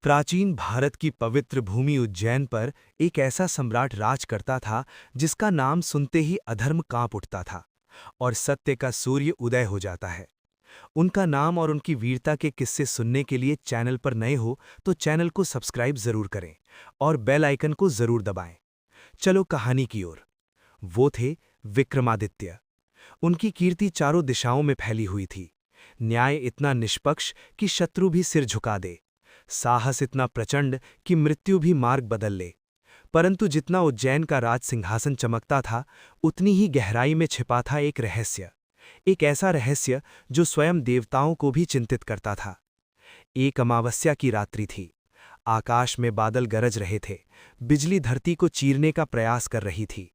प्राचीन भारत की पवित्र भूमि उज्जैन पर एक ऐसा सम्राट राज करता था जिसका नाम सुनते ही अधर्म कांप उठता था और सत्य का सूर्य उदय हो जाता है। उनका नाम और उनकी वीरता के किस्से सुनने के लिए चैनल पर नए हो तो चैनल को सब्सक्राइब जरूर करें और बेल आइकन को जरूर दबाएं। चलो कहानी की ओर। वो थे विक्रमादित्य। उनकी कीर्ति चारों दिशाओं में फैली हुई थी। न्याय इतना निष्पक्ष कि शत्रु भी सिर झुका दे, साहस इतना प्रचंड कि मृत्यु भी मार्ग बदल ले। परंतु जितना उज्जैन का राज सिंहासन चमकता था, उतनी ही गहराई में छिपा था एक रहस्य। एक ऐसा रहस्य जो स्वयं देवताओं को भी चिंतित करता था। एक अमावस्या की रात्रि थी। आकाश में बादल गरज रहे थे। बिजली धरती को चीरने का प्रयास कर रही थी।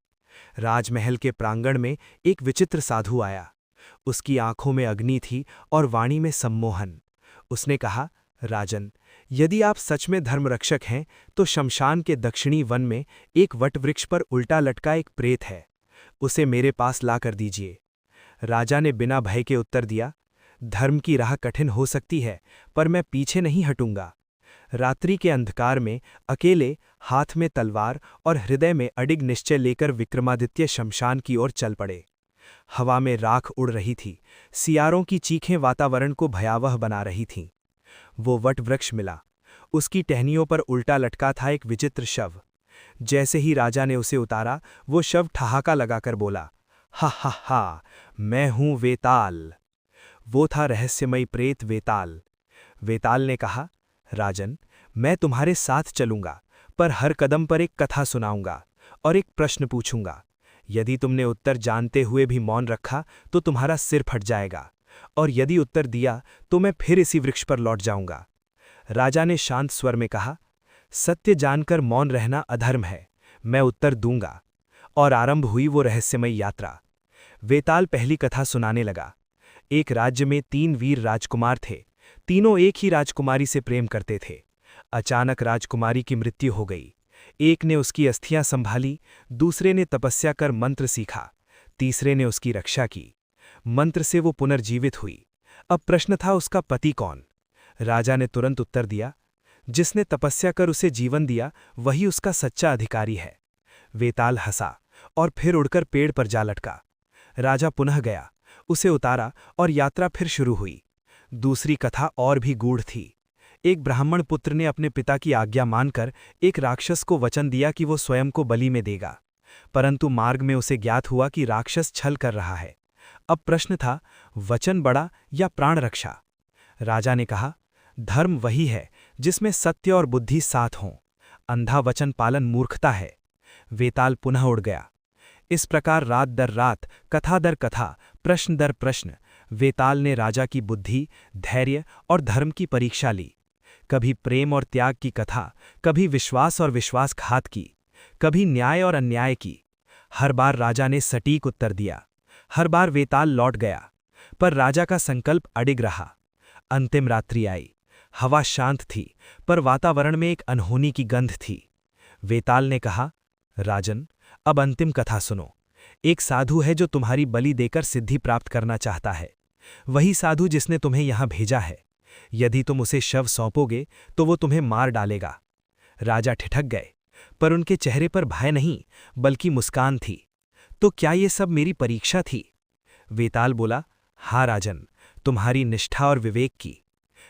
राजमहल के प्रांगण में एक विचित्र साधु आया। उसकी आंखों में अग्नि थी और वाणी में सम्मोहन। उसने कहा, राजन, यदि आप सच में धर्मरक्षक हैं तो शमशान के दक्षिणी वन में एक वटवृक्ष पर उल्टा लटका एक प्रेत है। उसे मेरे पास ला कर दीजिए। राजा ने बिना भय के उत्तर दिया, धर्म की राह कठिन हो सकती है, पर मैं पीछे नहीं हटूंगा। रात्रि के अंधकार में अकेले, हाथ में तलवार और हृदय में अडिग निश्चय लेकर विक्रमादित्य शमशान की ओर चल पड़े। हवा में राख उड़ रही थी। सियारों की चीखें वातावरण को भयावह बना रही थीं। वो वटवृक्ष मिला। उसकी टहनियों पर उल्टा लटका था एक विचित्र शव। जैसे ही राजा ने उसे उतारा, वो शव ठहाका लगाकर बोला, हा हा हा, मैं हूं वेताल। वो था रहस्यमयी प्रेत वेताल। वेताल ने कहा, राजन, मैं तुम्हारे साथ चलूंगा, पर हर कदम पर एक कथा सुनाऊंगा और एक प्रश्न पूछूंगा। यदि तुमने उत्तर जानते हुए भी मौन रखा तो तुम्हारा सिर फट जाएगा, और यदि उत्तर दिया तो मैं फिर इसी वृक्ष पर लौट जाऊंगा। राजा ने शांत स्वर में कहा, सत्य जानकर मौन रहना अधर्म है, मैं उत्तर दूंगा। और आरंभ हुई वो रहस्यमयी यात्रा। वेताल पहली कथा सुनाने लगा। एक राज्य में 3 वीर राजकुमार थे। तीनों एक ही राजकुमारी से प्रेम करते थे। अचानक राजकुमारी की मृत्यु हो गई। एक ने उसकी अस्थियां संभाली, दूसरे ने तपस्या कर मंत्र सीखा, तीसरे ने उसकी रक्षा की। मंत्र से वो पुनर्जीवित हुई। अब प्रश्न था, उसका पति कौन? राजा ने तुरंत उत्तर दिया, जिसने तपस्या कर उसे जीवन दिया वही उसका सच्चा अधिकारी है। वेताल हंसा और फिर उड़कर पेड़ पर जा लटका। राजा पुनः गया, उसे उतारा और यात्रा फिर शुरू हुई। दूसरी कथा और भी गूढ़ थी। एक ब्राह्मण पुत्र ने अपने पिता की आज्ञा मानकर एक राक्षस को वचन दिया कि वो स्वयं को बलि में देगा, परंतु मार्ग में उसे ज्ञात हुआ कि राक्षस छल कर रहा है। अब प्रश्न था, वचन बड़ा या प्राण रक्षा? राजा ने कहा, धर्म वही है जिसमें सत्य और बुद्धि साथ हों। अंधा वचन पालन मूर्खता है। वेताल पुनः उड़ गया। इस प्रकार रात दर रात, कथा दर कथा, प्रश्न दर प्रश्न, वेताल ने राजा की बुद्धि, धैर्य और धर्म की परीक्षा ली। कभी प्रेम और त्याग की कथा, कभी विश्वास और विश्वासघात की, कभी न्याय और अन्याय की। हर बार राजा ने सटीक उत्तर दिया। हर बार वेताल लौट गया, पर राजा का संकल्प अडिग रहा। अंतिम रात्रि आई। हवा शांत थी, पर वातावरण में एक अनहोनी की गंध थी। वेताल ने कहा, राजन, अब अंतिम कथा सुनो। एक साधु है जो तुम्हारी बलि देकर सिद्धि प्राप्त करना चाहता है। वही साधु जिसने तुम्हें यहां भेजा है। यदि तुम उसे शव सौंपोगे तो वो तुम्हें मार डालेगा। राजा ठिठक गए, पर उनके चेहरे पर भय नहीं बल्कि मुस्कान थी। तो क्या ये सब मेरी परीक्षा थी? वेताल बोला, हाँ राजन, तुम्हारी निष्ठा और विवेक की।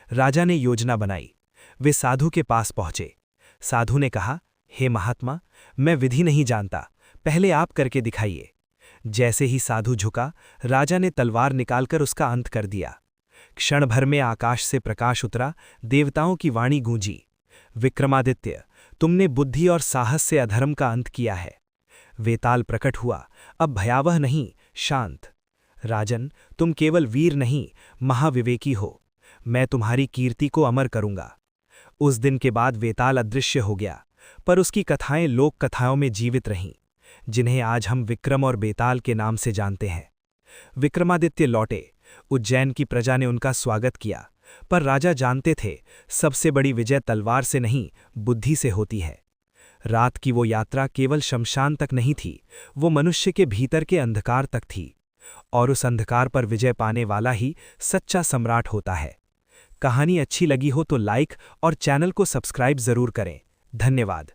राजा ने योजना बनाई। वे साधु के पास पहुंचे। साधु ने कहा, हे महात्मा, मैं विधि नहीं जानता, पहले आप करके दिखाइए। जैसे ही साधु झुका, राजा ने तलवार निकालकर उसका अंत कर दिया। क्षण भर में आकाश से प्रकाश उतरा, देवताओं की वाणी गूंजी, विक्रमादित्य, तुमने बुद्धि और साहस से अधर्म का अंत किया है। वेताल प्रकट हुआ, अब भयावह नहीं, शांत। राजन, तुम केवल वीर नहीं, महाविवेकी हो। मैं तुम्हारी कीर्ति को अमर करूंगा। उस दिन के बाद वेताल अदृश्य हो गया, पर उसकी कथाएं लोक कथाओं में जीवित रहीं, जिन्हें आज हम विक्रम और बेताल के नाम से जानते हैं। विक्रमादित्य लौटे। उज्जैन की प्रजा ने उनका स्वागत किया, पर राजा जानते थे, सबसे बड़ी विजय तलवार से नहीं, बुद्धि से होती है। रात की वो यात्रा केवल शमशान तक नहीं थी, वो मनुष्य के भीतर के अंधकार तक थी, और उस अंधकार पर विजय पाने वाला ही सच्चा सम्राट होता है। कहानी अच्छी लगी हो तो लाइक और चैनल को सब्सक्राइब जरूर करें। धन्यवाद।